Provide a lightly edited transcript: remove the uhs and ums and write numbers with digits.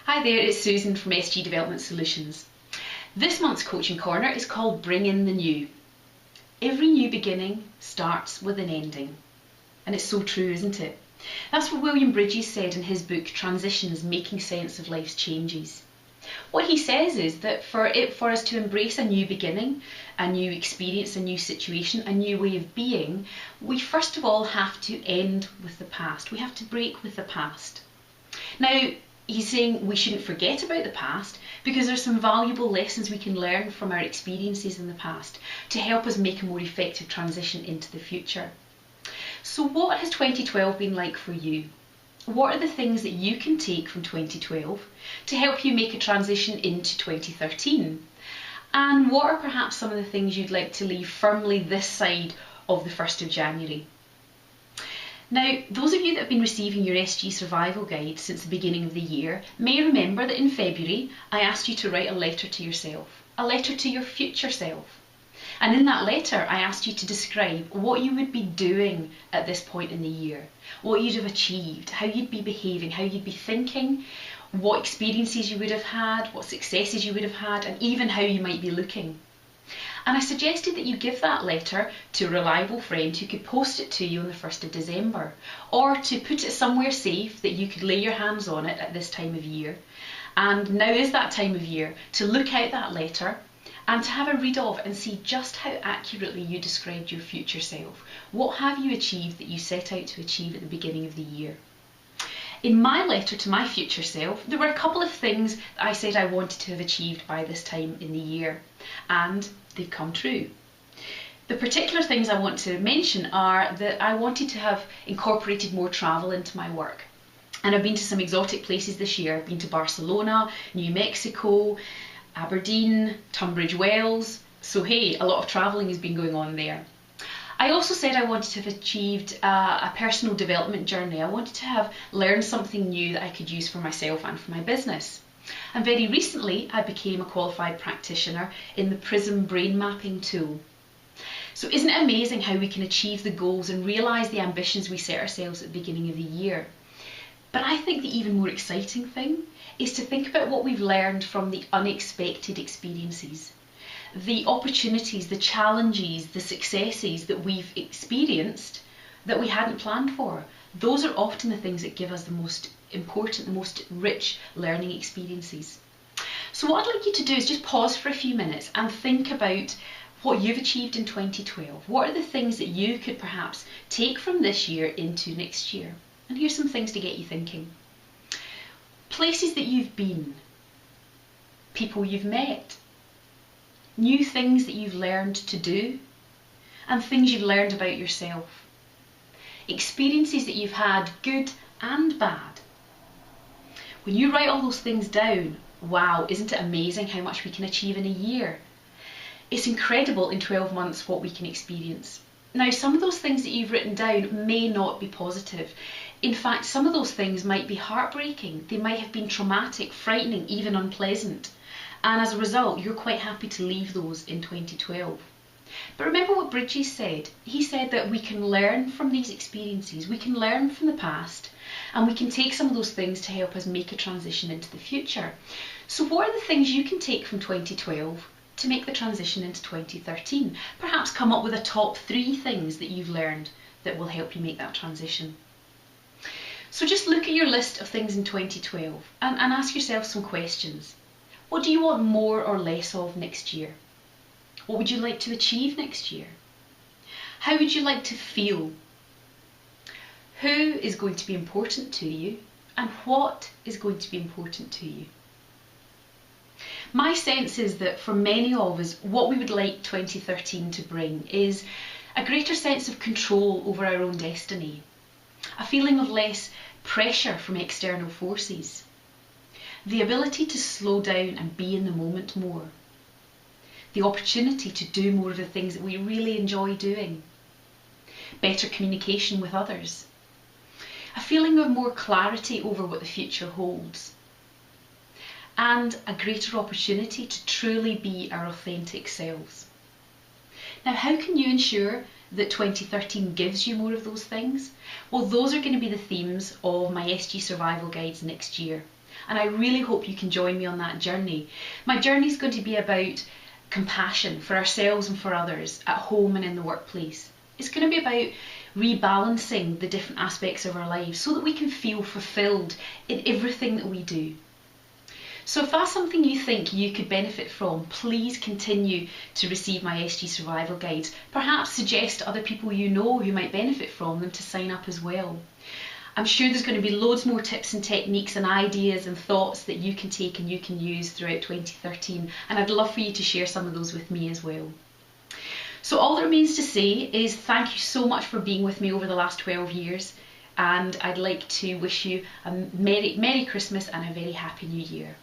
Hi there, it's Susan from SG Development Solutions. This month's Coaching Corner is called Bring in the New. Every new beginning starts with an ending. And it's so true, isn't it? That's what William Bridges said in his book Transitions, Making Sense of Life's Changes. What he says is that for us to embrace a new beginning, a new experience, a new situation, a new way of being, we first of all have to end with the past. We have to break with the past. Now, he's saying we shouldn't forget about the past because there's some valuable lessons we can learn from our experiences in the past to help us make a more effective transition into the future. So what has 2012 been like for you? What are the things that you can take from 2012 to help you make a transition into 2013? And what are perhaps some of the things you'd like to leave firmly this side of the 1st of January? Now, those of you that have been receiving your SG Survival Guide since the beginning of the year may remember that in February I asked you to write a letter to yourself, a letter to your future self. And in that letter I asked you to describe what you would be doing at this point in the year, what you'd have achieved, how you'd be behaving, how you'd be thinking, what experiences you would have had, what successes you would have had, and even how you might be looking. And I suggested that you give that letter to a reliable friend who could post it to you on the 1st of December, or to put it somewhere safe that you could lay your hands on it at this time of year. And now is that time of year to look out that letter and to have a read of and see just how accurately you described your future self. What have you achieved that you set out to achieve at the beginning of the year? In my letter to my future self, there were a couple of things that I said I wanted to have achieved by this time in the year, and they've come true. The particular things I want to mention are that I wanted to have incorporated more travel into my work. And I've been to some exotic places this year. I've been to Barcelona, New Mexico, Aberdeen, Tunbridge Wells. So hey, a lot of travelling has been going on there. I also said I wanted to have achieved a personal development journey. I wanted to have learned something new that I could use for myself and for my business. And very recently I became a qualified practitioner in the PRISM brain mapping tool. So isn't it amazing how we can achieve the goals and realise the ambitions we set ourselves at the beginning of the year? But I think the even more exciting thing is to think about what we've learned from the unexpected experiences. The opportunities, the challenges, the successes that we've experienced that we hadn't planned for. Those are often the things that give us the most important, the most rich learning experiences. So what I'd like you to do is just pause for a few minutes and think about what you've achieved in 2012. What are the things that you could perhaps take from this year into next year? And here's some things to get you thinking. Places that you've been, people you've met, new things that you've learned to do, and things you've learned about yourself. Experiences that you've had, good and bad. When you write all those things down, wow, isn't it amazing how much we can achieve in a year? It's incredible in 12 months what we can experience. Now, some of those things that you've written down may not be positive. In fact, some of those things might be heartbreaking. They might have been traumatic, frightening, even unpleasant. And as a result, you're quite happy to leave those in 2012. But remember what Bridges said. He said that we can learn from these experiences, we can learn from the past, and we can take some of those things to help us make a transition into the future. So what are the things you can take from 2012 to make the transition into 2013? Perhaps come up with a top 3 things that you've learned that will help you make that transition. So just look at your list of things in 2012 and ask yourself some questions. What do you want more or less of next year? What would you like to achieve next year? How would you like to feel? Who is going to be important to you, and what is going to be important to you? My sense is that for many of us, what we would like 2013 to bring is a greater sense of control over our own destiny, a feeling of less pressure from external forces, the ability to slow down and be in the moment more, the opportunity to do more of the things that we really enjoy doing, better communication with others, a feeling of more clarity over what the future holds, and a greater opportunity to truly be our authentic selves. Now, how can you ensure that 2013 gives you more of those things? Well, those are going to be the themes of my SG Survival Guides next year. and I really hope you can join me on that journey. My journey is going to be about compassion for ourselves and for others at home and in the workplace. It's going to be about rebalancing the different aspects of our lives so that we can feel fulfilled in everything that we do. So if that's something you think you could benefit from, please continue to receive my SG Survival Guides. Perhaps suggest to other people you know who might benefit from them to sign up as well. I'm sure there's going to be loads more tips and techniques and ideas and thoughts that you can take and you can use throughout 2013, and I'd love for you to share some of those with me as well. So all that remains to say is thank you so much for being with me over the last 12 years, and I'd like to wish you a Merry Christmas and a very Happy New Year.